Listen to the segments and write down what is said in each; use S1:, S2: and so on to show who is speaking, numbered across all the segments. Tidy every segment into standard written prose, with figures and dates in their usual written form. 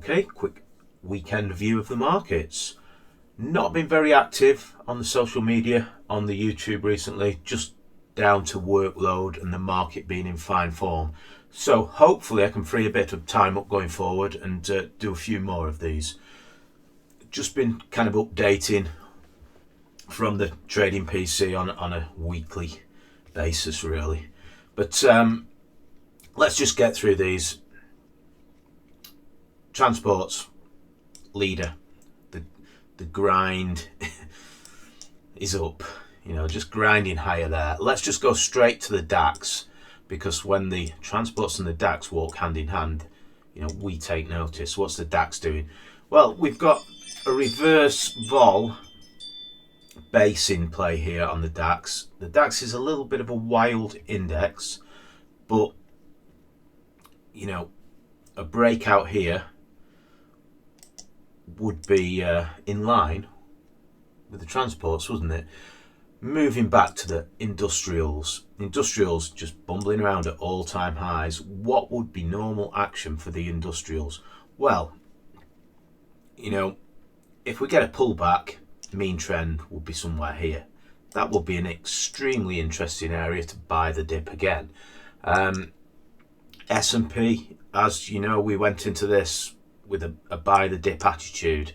S1: Okay, quick weekend view of the markets. Not been very active on the social media, on the YouTube recently, just down to workload and the market being in fine form. So hopefully I can free a bit of time up going forward and do a few more of these. Just been kind of updating from the trading PC on a weekly basis really. But let's just get through these. Transports, leader. The grind is up, just grinding higher there. Let's just go straight to the DAX, because when the transports and the DAX walk hand in hand, we take notice. What's the DAX doing? Well, we've got a reverse vol base in play here on the DAX. The DAX is a little bit of a wild index, but a breakout here would be in line with the transports, wouldn't it? Moving back to the industrials just bumbling around at all-time highs. What would be normal action for the industrials? Well, if we get a pullback, mean trend would be somewhere here. That would be an extremely interesting area to buy the dip again. S&P, as you know, we went into this with a buy the dip attitude.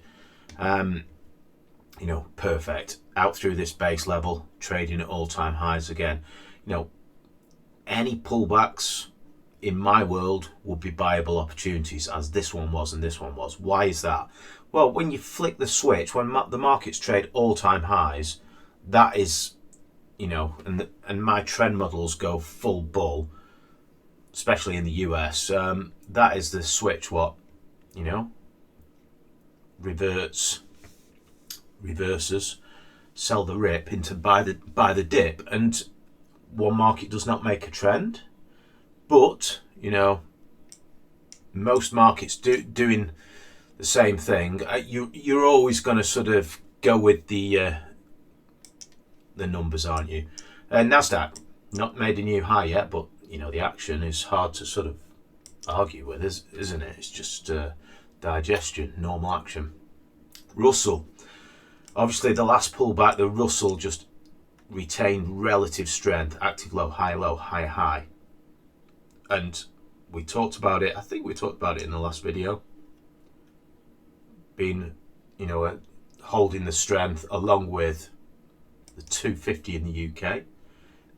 S1: Perfect. Out through this base level, trading at all-time highs again. Any pullbacks in my world would be buyable opportunities, as this one was and this one was. Why is that? Well, when you flick the switch, when the markets trade all-time highs, that is, and my trend models go full bull, especially in the US. That is the switch. What? Reverses, sell the rip into buy the dip, and one market does not make a trend, but most markets doing the same thing. You're always going to sort of go with the numbers, aren't you? Nasdaq not made a new high yet, but the action is hard to sort of argue with, isn't it? It's just digestion, normal action. Russell, obviously the last pullback, the Russell just retained relative strength, active low, high high, and we talked about it. I think we talked about it in the last video. Being, holding the strength along with the 250 in the UK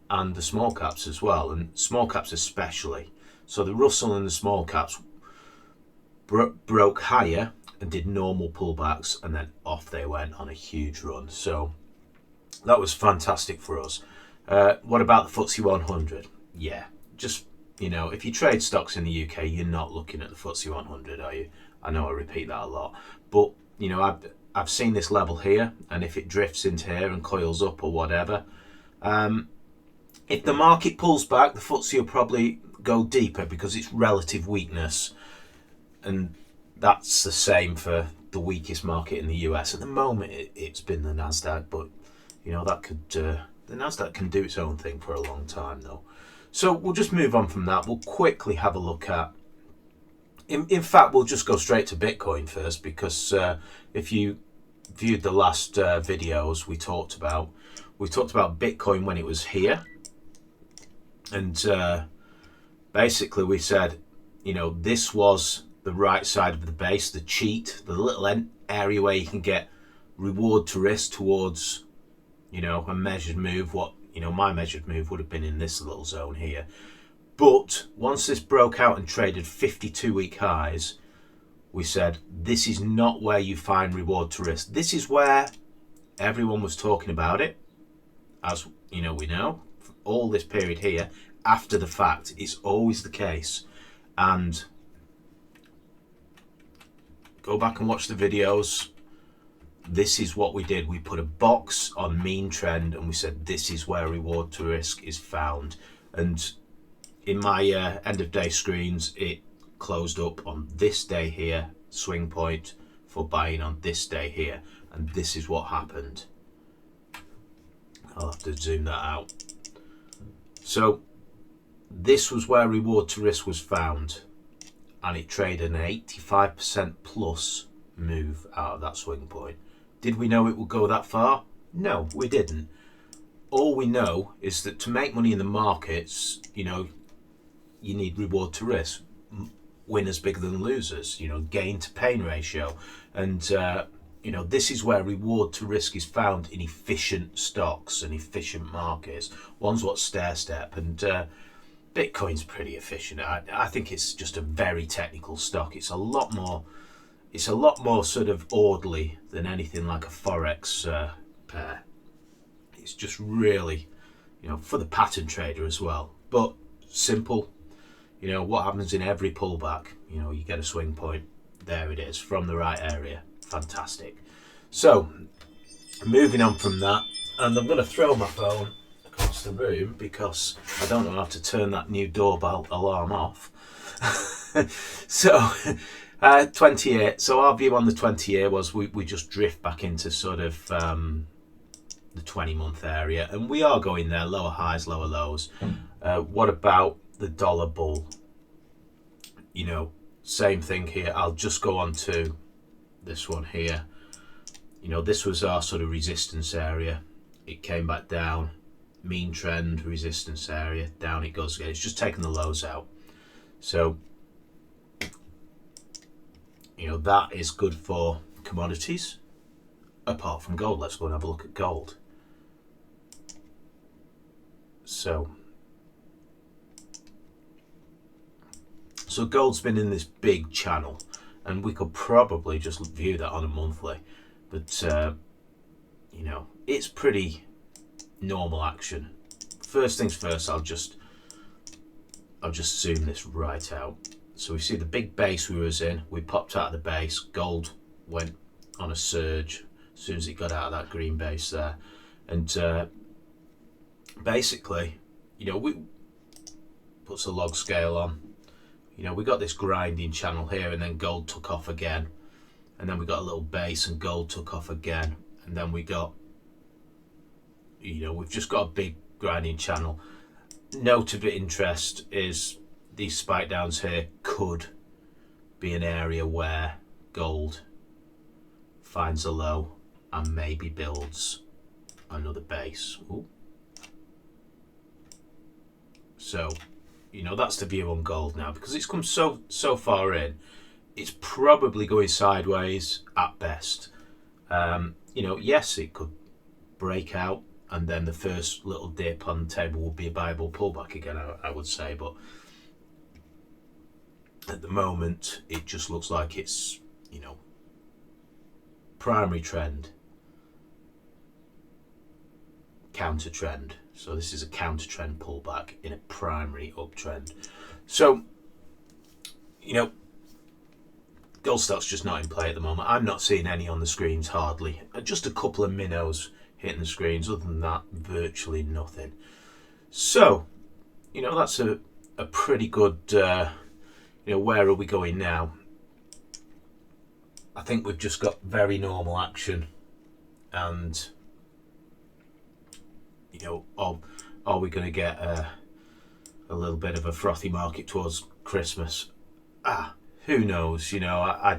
S1: and the small caps as well, and small caps especially. So the Russell and the small caps broke higher and did normal pullbacks, and then off they went on a huge run. So that was fantastic for us. What about the FTSE 100? Yeah, just, if you trade stocks in the UK, you're not looking at the FTSE 100, are you? I know I repeat that a lot, but I've seen this level here, and if it drifts into here and coils up or whatever, if the market pulls back, the FTSE will probably go deeper because it's relative weakness, and that's the same for the weakest market in the US. At the moment, it's been the Nasdaq, but that could the Nasdaq can do its own thing for a long time though. So we'll just move on from that. We'll quickly have a look at. In fact, we'll just go straight to Bitcoin first, because if you viewed the last videos, we talked about Bitcoin when it was here, and basically we said, this was the right side of the base, the cheat, the little area where you can get reward to risk towards, a measured move. What, my measured move would have been in this little zone here. But once this broke out and traded 52-week highs, we said, this is not where you find reward to risk. This is where everyone was talking about it, as we know, for all this period here. After the fact, it's always the case. And go back and watch the videos. This is what we did. We put a box on mean trend, and we said, this is where reward to risk is found. And in my end of day screens, it closed up on this day here, swing point for buying on this day here, and this is what happened. I'll have to zoom that out. So this was where reward to risk was found, and it traded an 85% plus move out of that swing point. Did we know it would go that far? No, we didn't. All we know is that to make money in the markets, you need reward to risk. Winners bigger than losers, gain to pain ratio. And, this is where reward to risk is found in efficient stocks and efficient markets. One's what stair step, and Bitcoin's pretty efficient. I think it's just a very technical stock. It's a lot more sort of orderly than anything like a Forex pair. It's just really, for the pattern trader as well. But simple. What happens in every pullback? You get a swing point. There it is, from the right area. Fantastic. So, moving on from that, and I'm going to throw my phone across the room because I don't know how to turn that new doorbell alarm off. So, 20-year. So our view on the 20-year was we just drift back into sort of the 20-month area, and we are going there, lower highs, lower lows. What about the dollar bull? Same thing here. I'll just go on to this one here. This was our sort of resistance area. It came back down. Mean trend, resistance area, down it goes again. It's just taking the lows out. So, that is good for commodities, apart from gold. Let's go and have a look at gold. So gold's been in this big channel, and we could probably just view that on a monthly, but it's pretty normal action. First things first, I'll just zoom this right out. So we see the big base we was in. We popped out of the base. Gold went on a surge as soon as it got out of that green base there, and basically, we puts a log scale on. We got this grinding channel here, and then gold took off again, and then we got a little base and gold took off again, and then we got, we've just got a big grinding channel. Note of interest is these spike downs here could be an area where gold finds a low and maybe builds another base. Ooh. So that's the view on gold now, because it's come so far in. It's probably going sideways at best. Yes, it could break out, and then the first little dip on the table will be a viable pullback again, I would say. But at the moment, it just looks like it's, primary trend, counter trend. So this is a counter trend pullback in a primary uptrend. So, gold stock's just not in play at the moment. I'm not seeing any on the screens, hardly. Just a couple of minnows hitting the screens. Other than that, virtually nothing. So, that's a pretty good, where are we going now? I think we've just got very normal action, and are we going to get a little bit of a frothy market towards Christmas? Who knows? I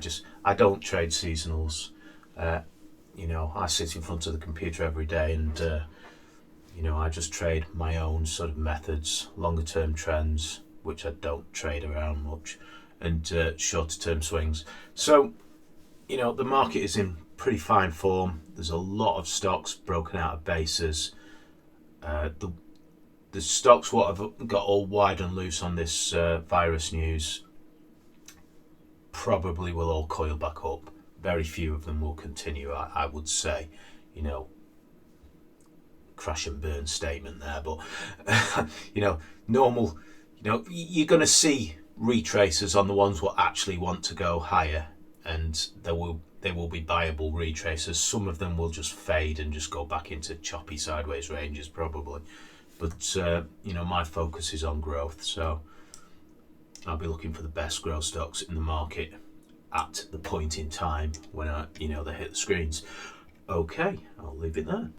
S1: don't trade seasonals. I sit in front of the computer every day, and I just trade my own sort of methods, longer term trends, which I don't trade around much, and shorter term swings. So, the market is in pretty fine form. There's a lot of stocks broken out of bases. The stocks what have got all wide and loose on this virus news probably will all coil back up. Very few of them will continue, I would say. Crash and burn statement there, but normal. You're going to see retracers on the ones what actually want to go higher, and they will be viable retracers. Some of them will just fade and just go back into choppy sideways ranges probably, but my focus is on growth, so I'll be looking for the best growth stocks in the market at the point in time when they hit the screens. Okay, I'll leave it there.